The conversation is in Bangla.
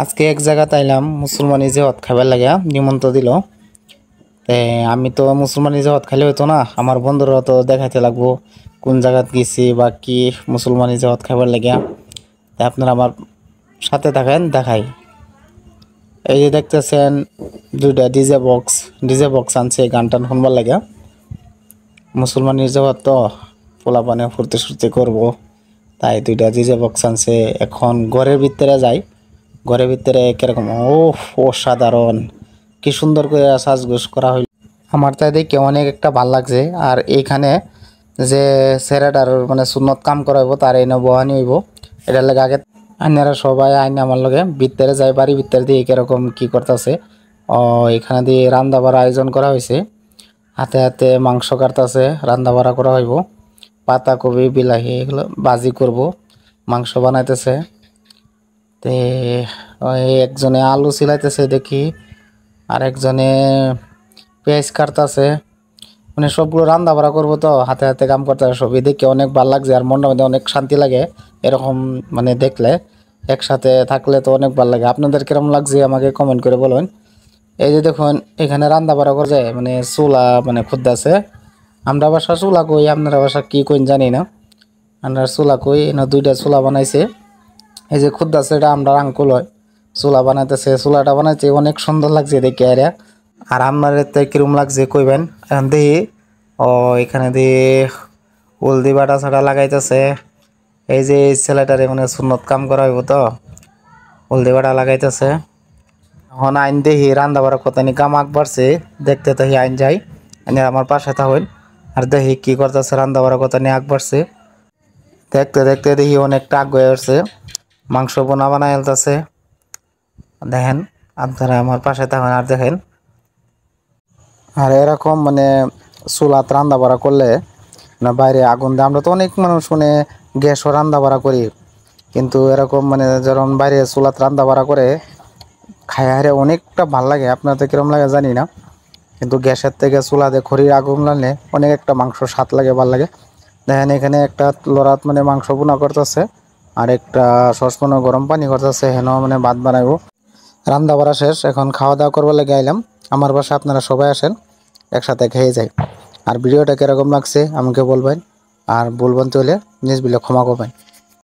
আজকে এক জায়গা তাইলাম মুসলমানি যে হদ খাবার লাগে নিমন্ত্রণ দিল। আমি তো মুসলমানি যে হদ খাইলে হইতো না, আমার বন্ধুরা তো দেখাইতে লাগবো কোন জায়গাত গেছি বা কি মুসলমানি যে হদ খাবার লাগে। তাই আপনারা আমার সাথে থাকেন, দেখাই। এই যে দেখতেছেন দুইটা ডিজে বক্স আনছে গান টান শুনবার লাগে। মুসলমানির জবাব তো পোলা পানে ফুর্তি সুর্তি করবো, তাই দুইটা ডিজে বক্স আনছে। এখন ঘরের ভিতরে যাই, ঘরের ভিতরে কিরকম অসাধারণ, কি সুন্দর করে সাজগোজ করা হইল। আমার তাই দেখে অনেক একটা ভাল লাগছে। আর এইখানে যে ছেলেটার মানে সুন্নত কাম করাইব তার এনে বহানি হইব, এটার লাগে আগে আইনারা সবাই আইন আমার লগে ভিতরে যাই, বাড়ি ভিতরে দিয়ে কিরকম কি করতেছে। এখানে দিয়ে রান্না বাড়া আয়োজন করা হয়েছে, হাতে হাতে মাংস কাটতেছে, রান্না বাড়া করা হইব, পাতা কপি বিলাহি এগুলো বাজি করব, মাংস বানাইতেছে। তে ওই একজনে আলু সিলাইতেছে দেখি, আর একজনে পেঁয়াজ কাটতেছে। মানে সবগুলো রান্না বাড়া করবো তো হাতে হাতে কাম করতে হবে, সবই দেখে অনেক ভালো লাগছে। আর মনটা মধ্যে অনেক শান্তি লাগে এরকম মানে দেখলে, একসাথে থাকলে তো অনেক ভালো লাগে। আপনাদের কিরকম লাগছে আমাকে কমেন্ট করে বলুন। এই যে দেখুন এখানে রান্না বাড়া করে যায় মানে চুলা মানে খুদ্দাছে। আমরা বাসা চুলা কই, আপনারা বাসা কি কইন জানি না। আমরা চুলা কই, এনে দুইটা চুলা বানাইছে। এই যে খুদ্দাছে এটা আমরা আঙ্কুল হয়, চুলা বানাইতেছে। চুলাটা বানাইছে অনেক সুন্দর লাগছে দেখে। আর আপনার কিরম লাগছে কইবেন। এখন দেখি এখানে দিয়ে হলদি বাটা ছাটা লাগাইতেছে। এই যে এই ছেলেটারে মানে সুন্নত কাম করা হইব তো হলদি বাটা লাগাইতেছে। এখন আইন দেখি রান্না বাড়া কত কাম আগ বাড়ছে, দেখতে তো আইন যাই, আইন আমার পাশে থাকুন আর দেখি কি করতেছে। রান্না বাড়া কত আগ বাড়ছে, দেখতে দেখতে দেখি অনেকটা আগ হয়ে আসছে। মাংস বোনা বানাই আলতেছে, দেখেন আপনারা আমার পাশে থাকুন আর দেখেন। আর এরকম মানে চুলাত রান্না বাড়া করলে না বাইরে আগুন দেয়, আমরা তো অনেক মানুষ শুনে গ্যাসও রান্না বাড়া করি, কিন্তু এরকম মানে যখন বাইরে চুলাত রান্না বাড়া করে খায় হারে অনেকটা ভাল লাগে। আপনার তো কিরম লাগে জানি না, কিন্তু গ্যাসের থেকে চুলাতে খড়ির আগুন লাগলে অনেক একটা মাংস স্বাদ লাগে, ভাল লাগে। দেখেন এখানে একটা লড়াত মানে মাংস বোনা করতেছে, আর একটা সসপ্যানে গরম পানি করতেছে, হেন মানে ভাত বানাইবো। রান্না বাড়া শেষ, এখন খাওয়া দাওয়া করবার লেগে আইলাম। আমার বাসায় আপনারা সবাই আসেন, একসাথে খেয়ে যাই। আর ভিডিওটা কিরকম লাগছে আমাকে বলবেন, আর বলবেন তো হলে নিজ বিলে ক্ষমা করবেন।